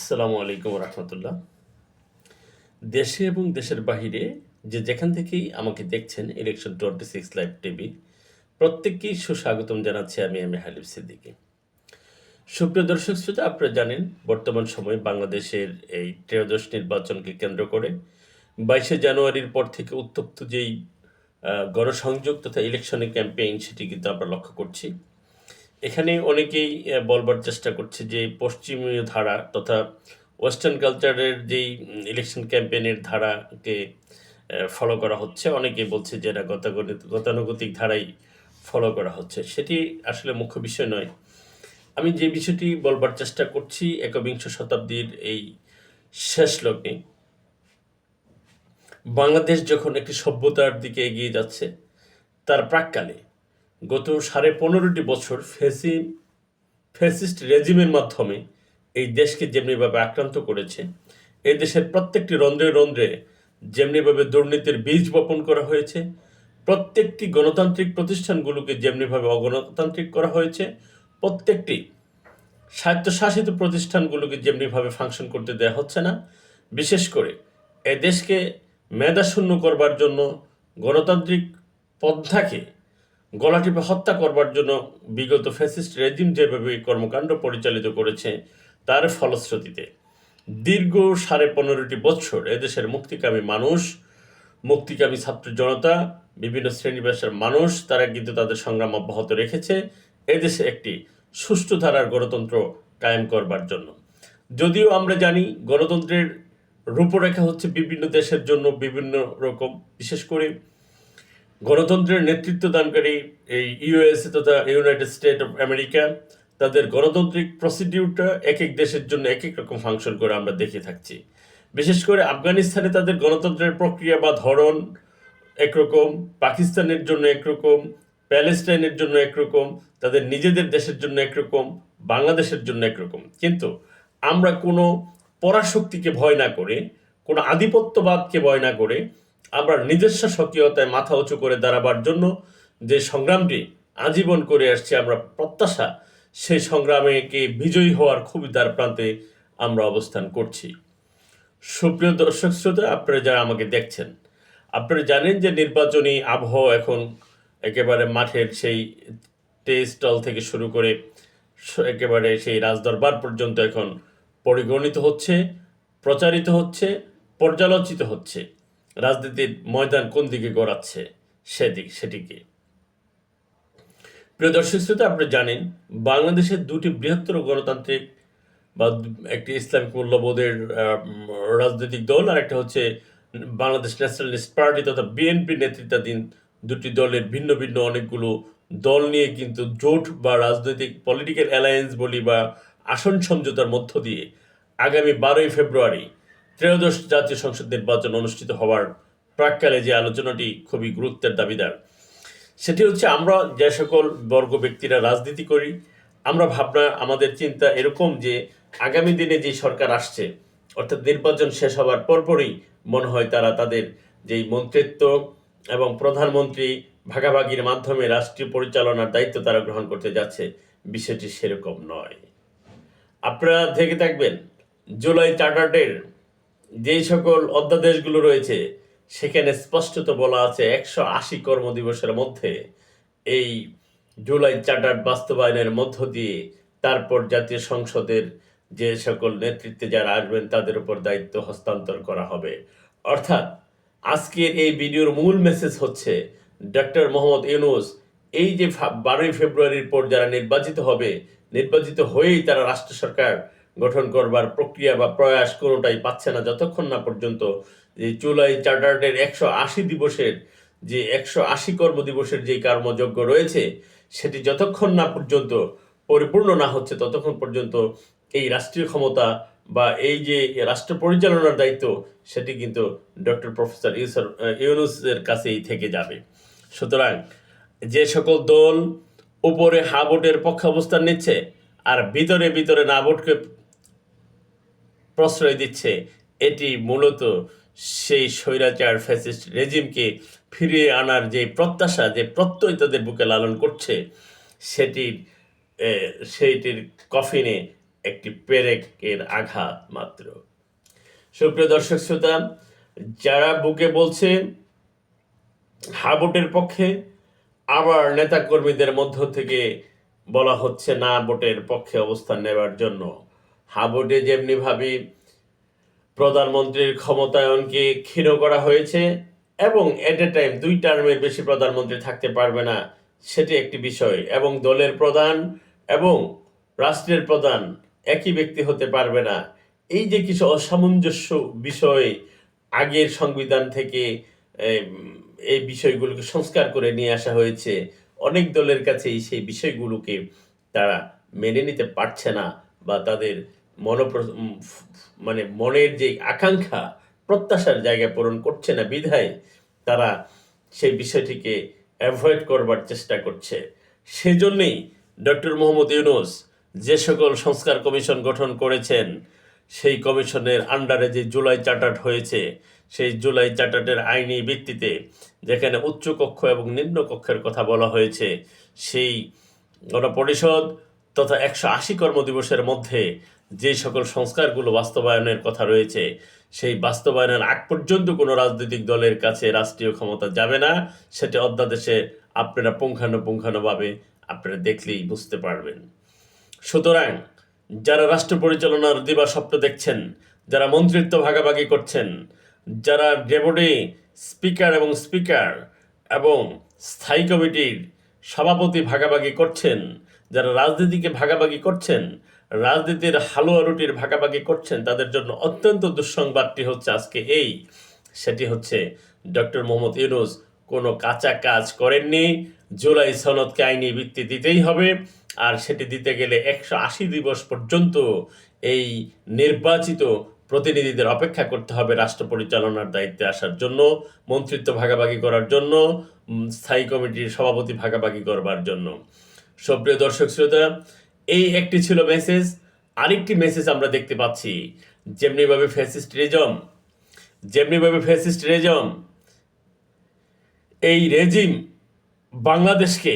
আসসালামু আলাইকুম রহমতুল্লাহ। দেশে এবং দেশের বাহিরে যেখান থেকেই আমাকে দেখছেন ইলেকশন 26 লাইভ টিভি, প্রত্যেককেই সুস্বাগতম জানাচ্ছি আমি হালিফ সিদ্দিকী। সুপ্রিয় দর্শক শ্রোতা, আপনারা জানেন বর্তমান সময়ে বাংলাদেশের এই ত্রয়োদশ নির্বাচনকে কেন্দ্র করে 22শে জানুয়ারির পর থেকে উত্তপ্ত যেই গণসংযোগ তথা ইলেকশনের ক্যাম্পেইন, সেটি কিন্তু আমরা লক্ষ্য করছি। এখানে অনেকেই বলবার চেষ্টা করছে যে পশ্চিমীয় ধারা তথা ওয়েস্টার্ন কালচারের যেই ইলেকশন ক্যাম্পেইনের ধারাকে ফলো করা হচ্ছে। অনেকেই বলছে যে এটা গতানুগতিক ধারাই ফলো করা হচ্ছে। সেটি আসলে মুখ্য বিষয় নয়। আমি যে বিষয়টি বলবার চেষ্টা করছি, একবিংশ শতাব্দীর এই শেষ লগ্নে বাংলাদেশ যখন একটি সভ্যতার দিকে এগিয়ে যাচ্ছে, তার প্রাক্কালে গত 15.5 বছর ফ্যাসিস্ট রেজিমের মাধ্যমে এই দেশকে যেমনিভাবে আক্রান্ত করেছে, এই দেশের প্রত্যেকটি রন্ধ্রে রন্ধ্রে যেমনিভাবে দুর্নীতির বীজ বপন করা হয়েছে, প্রত্যেকটি গণতান্ত্রিক প্রতিষ্ঠানগুলোকে যেমনিভাবে অগণতান্ত্রিক করা হয়েছে, প্রত্যেকটি স্বায়ত্তশাসিত প্রতিষ্ঠানগুলোকে যেমনিভাবে ফাংশন করতে দেওয়া হচ্ছে না, বিশেষ করে এ দেশকে মেধাশূন্য করবার জন্য, গণতান্ত্রিক পন্থাকে গলা টিপে হত্যা করবার জন্য বিগত ফ্যাসিস্ট রেজিম যেভাবে কর্মকাণ্ড পরিচালিত করেছে, তার ফলশ্রুতিতে দীর্ঘ 15.5 বছর এদেশের মুক্তিকামী মানুষ, মুক্তিকামী ছাত্র জনতা, বিভিন্ন শ্রেণী পেশার মানুষ, তারা কিন্তু তাদের সংগ্রাম অব্যাহত রেখেছে এদেশে একটি সুষ্ঠু ধারার গণতন্ত্র কায়েম করবার জন্য। যদিও আমরা জানি গণতন্ত্রের রূপরেখা হচ্ছে বিভিন্ন দেশের জন্য বিভিন্ন রকম, বিশেষ করে গণতন্ত্রের নেতৃত্ব দানকারী এই ইউএসএ তথা ইউনাইটেড স্টেট অফ আমেরিকা, তাদের গণতান্ত্রিক প্রসিডিউরটা এক এক দেশের জন্য এক এক রকম ফাংশন করে আমরা দেখে থাকছি। বিশেষ করে আফগানিস্তানে তাদের গণতন্ত্রের প্রক্রিয়া বা ধরন একরকম, পাকিস্তানের জন্য একরকম, প্যালেস্টাইনের জন্য একরকম, তাদের নিজেদের দেশের জন্য একরকম, বাংলাদেশের জন্য একরকম। কিন্তু আমরা কোনো পরাশক্তিকে ভয় না করে, কোনো আধিপত্যবাদকে ভয় না করে, আমরা নিজস্ব স্বকীয়তায় মাথা উঁচু করে দাঁড়াবার জন্য যে সংগ্রামটি আজীবন করে আসছে, আমরা প্রত্যাশা সেই সংগ্রামেকে বিজয়ী হওয়ার খুবই দ্বার প্রান্তে আমরা অবস্থান করছি। সুপ্রিয় দর্শক শ্রোতা, আপনারা যারা আমাকে দেখছেন, আপনারা জানেন যে নির্বাচনী আবহাওয়া এখন একেবারে মাঠের সেই স্টল থেকে শুরু করে একেবারে সেই রাজদরবার পর্যন্ত এখন পরিগণিত হচ্ছে, প্রচারিত হচ্ছে, পর্যালোচিত হচ্ছে। রাজনীতির ময়দান কোন দিকে গড়াচ্ছে সেটিকে। প্রিয় দর্শক শ্রোতা, আপনি জানেন বাংলাদেশের দুটি বৃহত্তর গণতান্ত্রিক বা একটি ইসলামিক মূল্যবোধের রাজনৈতিক দল, আর একটা হচ্ছে বাংলাদেশ ন্যাশনালিস্ট পার্টি তথা বিএনপি নেতৃত্বাধীন দুটি দলের ভিন্ন ভিন্ন অনেকগুলো দল নিয়ে কিন্তু জোট বা রাজনৈতিক পলিটিক্যাল অ্যালায়েন্স বলি বা আসন সমঝোতার মধ্য দিয়ে আগামী 12ই ফেব্রুয়ারি ত্রয়োদশ জাতীয় সংসদ নির্বাচন অনুষ্ঠিত হওয়ার প্রাক্কালে যে আলোচনাটি খুবই গুরুত্বের দাবিদার, সেটি হচ্ছে আমরা যে সকল বর্গ ব্যক্তিরা রাজনীতি করি, আমরা ভাবনা, আমাদের চিন্তা এরকম যে আগামী দিনে যে সরকার আসছে, অর্থাৎ নির্বাচন শেষ হওয়ার পরপরই মনে হয় তারা তাদের যেই মন্ত্রিত্ব এবং প্রধানমন্ত্রী ভাগাভাগির মাধ্যমে রাষ্ট্রীয় পরিচালনার দায়িত্ব তারা গ্রহণ করতে যাচ্ছে। বিষয়টি সেরকম নয়। আপনারা দেখে থাকবেন জুলাই চার্টারের যেই সকল অধ্যাদেশগুলো রয়েছে, সেখানে স্পষ্টত বলা আছে 180 কর্মদিবসের মধ্যে এই জুলাই চার্টার বাস্তবায়নের মধ্য দিয়ে তারপর জাতীয় সংসদের যে সকল নেতৃত্বে যারা আসবেন তাদের উপর দায়িত্ব হস্তান্তর করা হবে। অর্থাৎ আজকের এই ভিডিওর মূল মেসেজ হচ্ছে ডক্টর মোহাম্মদ ইউনূস এই যে 12ই ফেব্রুয়ারির পর যারা নির্বাচিত হবে, নির্বাচিত হয়েই তারা রাষ্ট্র সরকার গঠন করবার প্রক্রিয়া বা প্রয়াস কোনোটাই পাচ্ছে না, যতক্ষণ না পর্যন্ত যে জুলাই চার্টারের 180 দিবসের যে 180 কর্মদিবসের যে কর্মযজ্ঞ রয়েছে, সেটি যতক্ষণ না পর্যন্ত পরিপূর্ণ না হচ্ছে, ততক্ষণ পর্যন্ত এই রাষ্ট্রীয় ক্ষমতা বা এই যে রাষ্ট্র পরিচালনার দায়িত্ব, সেটি কিন্তু ডক্টর প্রফেসর ইউনূসের কাছেই থেকে যাবে। সুতরাং যে সকল দল উপরে হা ভোটের পক্ষে অবস্থান নিচ্ছে আর ভিতরে ভিতরে না ভোটকে প্রশ্রয় দিচ্ছে, এটি মূলত সেই স্বৈরাচার ফ্যাসিস্ট রেজিমকে ফিরিয়ে আনার যে প্রত্যাশা, যে প্রত্যয় তাদের বুকে লালন করছে, সেইটির কফিনে একটি পেরেকের আঘাত মাত্র। সুপ্রিয় দর্শক শ্রোতা, যারা বুকে বলছে হা ভোটের পক্ষে, আবার নেতাকর্মীদের মধ্য থেকে বলা হচ্ছে না ভোটের পক্ষে অবস্থান নেওয়ার জন্য। হা ভোটে যেমনিভাবে প্রধানমন্ত্রীর ক্ষমতায়নকে ক্ষীণ করা হয়েছে এবং এট এ টাইম 2 টার্মের বেশি প্রধানমন্ত্রী থাকতে পারবে না, সেটি একটি বিষয়, এবং দলের প্রধান এবং রাষ্ট্রের প্রধান একই ব্যক্তি হতে পারবে না। এই যে কিছু অসামঞ্জস্য বিষয় আগের সংবিধান থেকে এই বিষয়গুলোকে সংস্কার করে নিয়ে আসা হয়েছে, অনেক দলের কাছেই সেই বিষয়গুলোকে তারা মেনে নিতে পারছে না, বা তাদের মানে মনের যে আকাঙ্ক্ষা প্রত্যাশার জায়গায় পূরণ করছে না বিধায় তারা সেই বিষয়টিকে অ্যাভয়েড করবার চেষ্টা করছে। সেজন্যই ডক্টর মোহাম্মদ ইউনূস যে সকল সংস্কার কমিশন গঠন করেছেন, সেই কমিশনের আন্ডারে যে জুলাই চার্টার হয়েছে, সেই জুলাই চার্টারের আইনি ভিত্তিতে যেখানে উচ্চ কক্ষ এবং নিম্ন কক্ষের কথা বলা হয়েছে, সেই গণপরিষদ তথা 180 কর্মদিবসের মধ্যে যে সকল সংস্কারগুলো বাস্তবায়নের কথা রয়েছে, সেই বাস্তবায়নের আগ পর্যন্ত কোনো রাজনৈতিক দলের কাছে রাষ্ট্রীয় ক্ষমতা যাবে না। সেটা অধ্যাদেশে আপনারা পুঙ্খানুপুঙ্খানুভাবে আপনারা দেখলেই বুঝতে পারবেন। সুতরাং যারা রাষ্ট্র পরিচালনার দিবা স্বপ্ন দেখছেন, যারা মন্ত্রিত্ব ভাগাভাগি করছেন, যারা ডেপুটি স্পিকার এবং স্থায়ী কমিটির সভাপতি ভাগাভাগি করছেন, যারা রাজনীতিকে ভাগাভাগি করছেন, রাজনীতির হালুয়া রুটির ভাগাভাগি করছেন, তাদের জন্য অত্যন্ত দুঃসংবাদটি হচ্ছে আজকে সেটি হচ্ছে ডক্টর মোহাম্মদ ইউনূস কোনো কাঁচা কাজ করেননি। জুলাই সনদকে আইনি ভিত্তি দিতেই হবে, আর সেটি দিতে গেলে 180 দিবস পর্যন্ত এই নির্বাচিত প্রতিনিধিদের অপেক্ষা করতে হবে রাষ্ট্র পরিচালনার দায়িত্বে আসার জন্য, মন্ত্রিত্ব ভাগাভাগি করার জন্য, স্থায়ী কমিটির সভাপতি ভাগাভাগি করবার জন্য। সুপ্রিয় দর্শক শ্রোতা, এই একটি ছিল মেসেজ। আরেকটি মেসেজ আমরা দেখতে পাচ্ছি, যেমনিভাবে ফ্যাসিস্ট রেজম এই রেজিম বাংলাদেশকে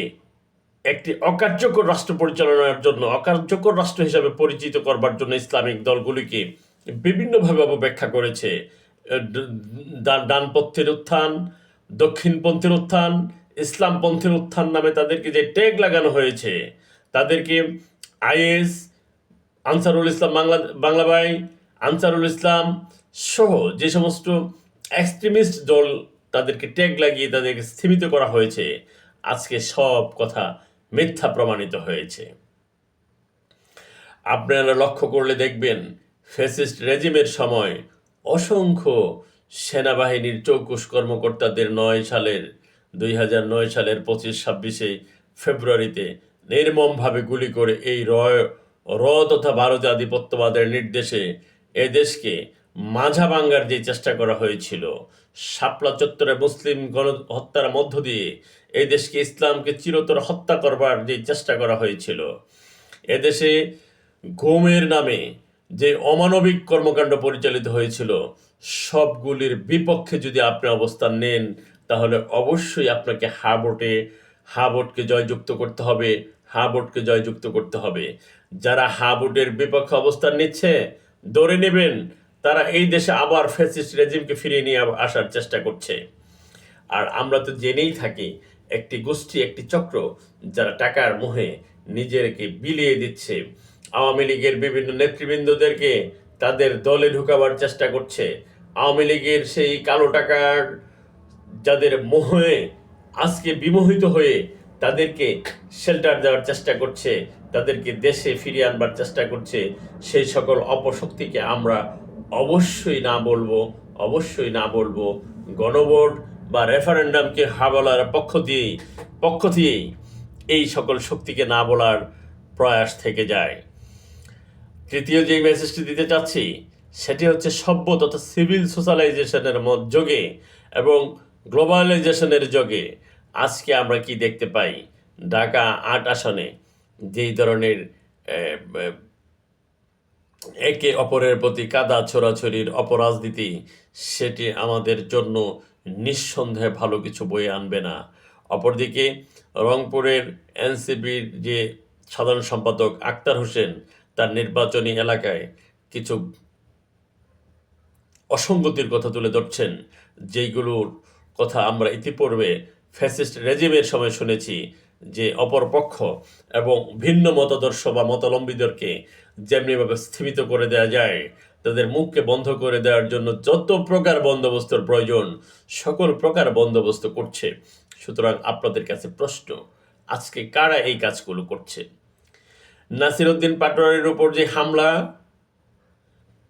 একটি অকার্যকর রাষ্ট্র পরিচালনার জন্য, অকার্যকর রাষ্ট্র হিসাবে পরিচিত করবার জন্য ইসলামিক দলগুলিকে বিভিন্নভাবে অপব্যাখ্যা করেছে। ডানপন্থীর উত্থান, দক্ষিণপন্থীর উত্থান, ইসলামপন্থীর উত্থান নামে তাদেরকে যে ট্যাগ লাগানো হয়েছে, তাদেরকে আইএস, আনসারুল ইসলাম বাংলাবাই, আনসারুল ইসলাম সহ যে সমস্ত এক্সট্রিমিস্ট দল তাদেরকে ট্যাগ লাগিয়ে তাদেরকে স্থিমিত করা হয়েছে, আজকে সব কথা মিথ্যা প্রমাণিত হয়েছে। আপনারা লক্ষ্য করলে দেখবেন, ফ্যাসিস্ট রেজিমের সময় অসংখ্য সেনাবাহিনীর চৌকুশ কর্মকর্তাদের 2009 সালের 25-26 ফেব্রুয়ারিতে নির্মমভাবে গুলি করে এই তথা ভারতীয় আধিপত্যবাদের নির্দেশে এদেশকে মাঝা ভাঙ্গার যে চেষ্টা করা হয়েছিল, শাপলা চত্বরে মুসলিম গণহত্যার মধ্য দিয়ে এই দেশকে, ইসলামকে চিরতর হত্যা করবার যে চেষ্টা করা হয়েছিল, এদেশে ঘুমের নামে যে অমানবিক কর্মকাণ্ড পরিচালিত হয়েছিল, সবগুলির বিপক্ষে যদি আপনি অবস্থান নেন, তাহলে অবশ্যই আপনাকে হা ভোটকে জয়যুক্ত করতে হবে। যারা হা ভোটের বিপক্ষে অবস্থান নিচ্ছে, ধরে নেবেন তারা এই দেশে আবার ফ্যাসিস্ট রেজিমকে ফিরিয়ে নিয়ে আসার চেষ্টা করছে। আর আমরা তো জেনেই থাকি, একটি গোষ্ঠী, একটি চক্র, যারা টাকার মোহে নিজেকে বিলিয়ে দিচ্ছে, আওয়ামী লীগের বিভিন্ন নেতৃবৃন্দদেরকে তাদের দলে ঢুকাবার চেষ্টা করছে। আওয়ামী লীগের সেই কালো টাকার যাদের মোহে আজকে বিমোহিত হয়ে তাদেরকে শেল্টার দেওয়ার চেষ্টা করছে, তাদেরকে দেশে ফিরিয়ে আনবার চেষ্টা করছে, সেই সকল অপশক্তিকে আমরা অবশ্যই না বলবো। গণভোট বা রেফারেন্ডামকে হা বলার পক্ষ দিয়েই এই সকল শক্তিকে না বলার প্রয়াস থেকে যায়। তৃতীয় যে মেসেজটি দিতে চাচ্ছি, সেটি হচ্ছে সভ্য তথা সিভিল সোশ্যালাইজেশনের যোগে এবং গ্লোবালাইজেশনের যোগে আজকে আমরা কি দেখতে পাই, ঢাকা 8 আসনে যেই ধরনের একে অপরের প্রতি কাদা ছোড়াছড়ির অপরাজনীতি, সেটি আমাদের জন্য নিঃসন্দেহে ভালো কিছু বয়ে আনবে না। অপরদিকে রংপুরের এনসিপির যে সাধারণ সম্পাদক আক্তার হোসেন, তার নির্বাচনী এলাকায় কিছু অসঙ্গতির কথা তুলে ধরছেন, যেইগুলোর কথা আমরা ইতিপূর্বে ফ্যাসিস্ট রেজিমের সময় শুনেছি, যে অপরপক্ষ এবং ভিন্ন মতাদর্শ বা মতাবলম্বীদেরকে যেমনিভাবে স্থিমিত করে দেওয়া যায়, তাদের মুখকে বন্ধ করে দেওয়ার জন্য যত প্রকার বন্দোবস্তর প্রয়োজন সকল প্রকার বন্দোবস্ত করছে। সুতরাং আপনাদের কাছে প্রশ্ন, আজকে কারা এই কাজগুলো করছে? নাসিরউদ্দিন পাটোয়ারির উপর যে হামলা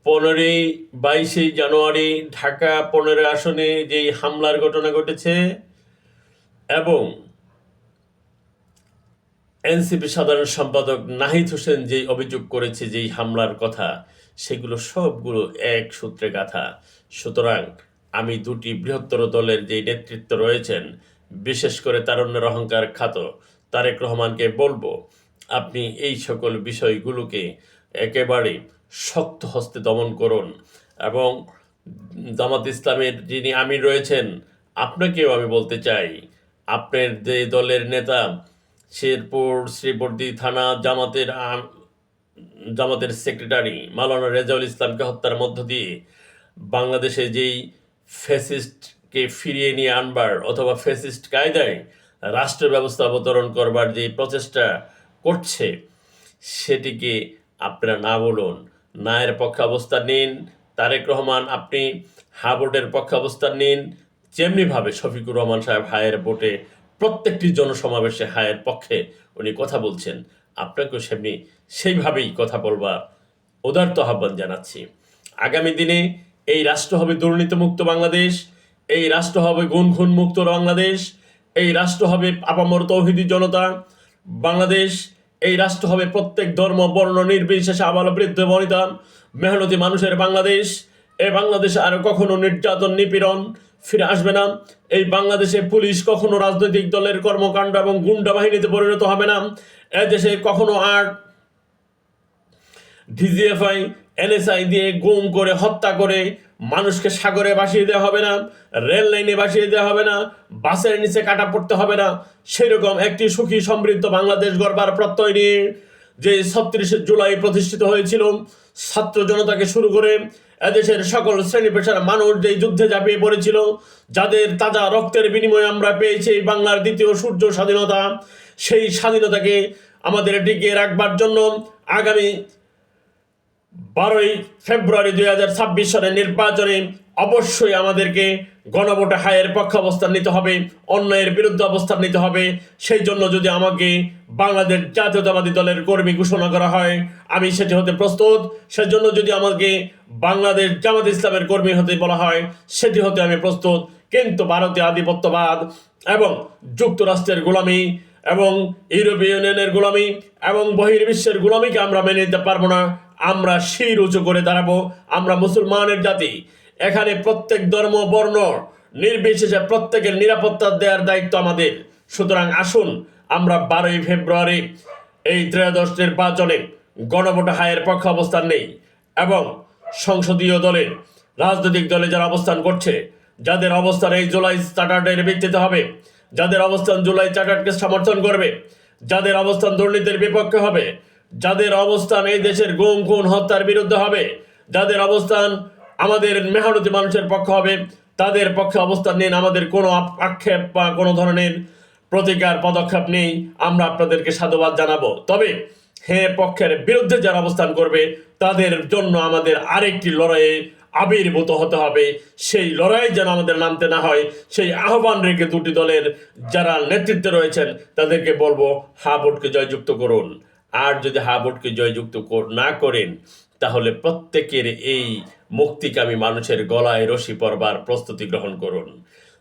22 জানুয়ারি ঢাকা 15 আসনে যেই হামলার ঘটনা ঘটেছে এবং এনসিপি সাধারণ সম্পাদক নাহিদ হোসেন যেই অভিযোগ করেছে যেই হামলার কথা, সেগুলো সবগুলো এক সূত্রে গাঁথা। সুতরাং আমি দুটি বৃহত্তর দলের যেই নেতৃত্ব রয়েছেন, বিশেষ করে তারুণ্যের অহংকার খ্যাত তারেক রহমানকে বলবো, আপনি এই সকল বিষয়গুলোকে একেবারে শক্ত হস্তে দমন করুন। এবং জামাত ইসলামের যিনি আমির রয়েছেন, আপনাকেও আমি বলতে চাই, আপনার যে দলের নেতা শেরপুর শ্রীবর্দী থানা জামাতের সেক্রেটারি মাওলানা রেজাউল ইসলামকে হত্যার মধ্য দিয়ে বাংলাদেশে যেই ফ্যাসিস্টকে ফিরিয়ে নিয়ে আনবার অথবা ফ্যাসিস্ট কায়দায় রাষ্ট্র ব্যবস্থা অবতরণ করবার যে প্রচেষ্টা করছে, সেটিকে আপনারা না বলুন, নায়ের পক্ষে অবস্থান নিন। তারেক রহমান, আপনি হা ভোটের পক্ষে অবস্থান নিন, যেমনিভাবে শফিকুর রহমান সাহেব হায়ের ভোটে প্রত্যেকটি জনসমাবেশে হায়ের পক্ষে উনি কথা বলছেন, আপনাকেও সেইভাবেই কথা বলবার উদারত আহ্বান জানাচ্ছি। আগামী দিনে এই রাষ্ট্র হবে দুর্নীতিমুক্ত বাংলাদেশ, এই রাষ্ট্র হবে গুণ মুক্ত বাংলাদেশ, এই রাষ্ট্র হবে আপামর তৌহিদি জনতা বাংলাদেশ, এই রাষ্ট্র হবে প্রত্যেক ধর্ম বর্ণ নির্বিশেষে আবাল বৃদ্ধ বনিতা মেহনতি মানুষের বাংলাদেশ। এই বাংলাদেশে আর কখনো নির্যাতন নিপীড়ন ফিরে আসবে না। এই বাংলাদেশে পুলিশ কখনো রাজনৈতিক দলের কর্মকাণ্ড এবং গুন্ডা বাহিনীতে পরিণত হবে না। এদেশে কখনো আর ডিজিএফআই এনএসআই দিয়ে গুম করে হত্যা করে মানুষকে সাগরে ভাসিয়ে দেওয়া হবে না, রেল লাইনে ভাসিয়ে দেওয়া হবে না, বাসের নিচে কাটা পড়তে হবে না। সেরকম একটি সুখী সমৃদ্ধ বাংলাদেশ গড়বার প্রত্যয় নিয়ে যে 36 জুলাই প্রতিষ্ঠিত হয়েছিল, ছাত্র জনতাকে শুরু করে এদেশের সকল শ্রেণী পেশার মানুষ যেই যুদ্ধে ঝাঁপিয়ে পড়েছিল, যাদের তাজা রক্তের বিনিময়ে আমরা পেয়েছি এই বাংলার দ্বিতীয় সূর্য স্বাধীনতা, সেই স্বাধীনতাকে আমাদের টিকিয়ে রাখবার জন্য আগামী 12 ফেব্রুয়ারি 2026 সালের নির্বাচনে অবশ্যই আমাদেরকে গণভোটে হায়ের পক্ষে অবস্থান নিতে হবে, অন্যায়ের বিরুদ্ধে অবস্থান নিতে হবে। সেই জন্য যদি আমাকে বাংলাদেশ জাতীয়তাবাদী দলের কর্মী ঘোষণা করা হয়, আমি সেটি হতে প্রস্তুত। সেজন্য যদি আমাকে বাংলাদেশ জামাত ইসলামের কর্মী হতে বলা হয়, সেটি হতে আমি প্রস্তুত। কিন্তু ভারতীয় আধিপত্যবাদ এবং যুক্তরাষ্ট্রের গোলামি এবং ইউরোপীয় ইউনিয়নের গোলামি এবং বহির্বিশ্বের গোলামিকে আমরা মেনে নিতে পারবো না। আমরা শির উঁচু করে দাঁড়াবো। আমরা মুসলমানের জাতি, এখানে প্রত্যেক ধর্ম বর্ণ নির্বিশেষে প্রত্যেকের নিরাপত্তা দেওয়ার দায়িত্ব আমাদের। সুতরাং আসুন আমরা 12 ফেব্রুয়ারি এই ত্রয়োদশ নির্বাচনে গণভোটে হায়ের পক্ষে অবস্থান নেই এবং সংসদীয় দলের রাজনৈতিক দলে যারা অবস্থান করছে, যাদের অবস্থান এই জুলাই চার্টারের ভিত্তিতে হবে, যাদের অবস্থান জুলাই চার্টারকে সমর্থন করবে, যাদের অবস্থান দুর্নীতির বিপক্ষে হবে, যাদের অবস্থান এই দেশের গুম খুন হত্যার বিরুদ্ধে হবে, যাদের অবস্থান আমাদের মেহনতি মানুষের পক্ষে হবে, তাদের পক্ষে অবস্থান নিন। আমাদের কোনো আক্ষেপ বা কোনো ধরনের প্রতিকার পদক্ষেপ নেই। আমরা আপনাদেরকে সাধুবাদ জানাবো। তবে হ্যাঁ পক্ষের বিরুদ্ধে যারা অবস্থান করবে, তাদের জন্য আমাদের আরেকটি লড়াইয়ে আবির্ভূত হতে হবে। সেই লড়াই যেন আমাদের নামতে না হয়, সেই আহ্বান রেখে দুটি দলের যারা নেতৃত্বে রয়েছেন তাদেরকে বলবো, হা ভোটকে জয়যুক্ত করুন। আর যদি হা ভোটকে জয়যুক্ত না করেন, তাহলে প্রত্যেকের এই মুক্তিকামী মানুষের গলায় রশি পরবার প্রস্তুতি গ্রহণ করুন।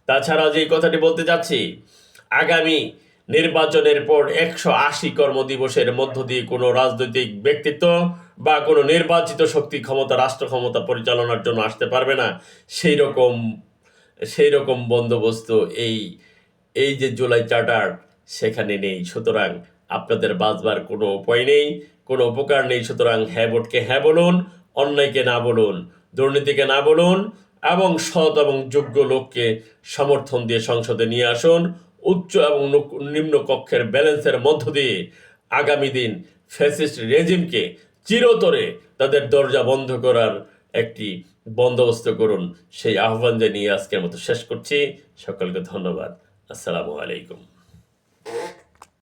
তাছাড়া যে কথাটি বলতে যাচ্ছি, আগামী নির্বাচনের পর 180 কর্মদিবসের মধ্য দিয়ে কোনো রাজনৈতিক ব্যক্তিত্ব বা কোনো নির্বাচিত শক্তি ক্ষমতা রাষ্ট্র ক্ষমতা পরিচালনার জন্য আসতে পারবে না। সেই রকম বন্দোবস্ত এই যে জুলাই চার্টার সেখানে নেই। সুতরাং আপনাদের বাঁচবার কোনো উপায় নেই, কোনো উপকার নেই। সুতরাং হ্যাঁ ভোটকে হ্যাঁ বলুন, অন্যায়কে না বলুন, দুর্নীতিকে না বলুন এবং সৎ এবং যোগ্য লোককে সমর্থন দিয়ে সংসদে নিয়ে আসুন। উচ্চ এবং নিম্ন কক্ষের ব্যালেন্সের মধ্য দিয়ে আগামী দিন ফ্যাসিস্ট রেজিমকে চিরতরে তাদের দরজা বন্ধ করার একটি বন্দোবস্ত করুন, সেই আহ্বান জানিয়ে আজকের মতো শেষ করছি। সকলকে ধন্যবাদ। আসসালামু আলাইকুম।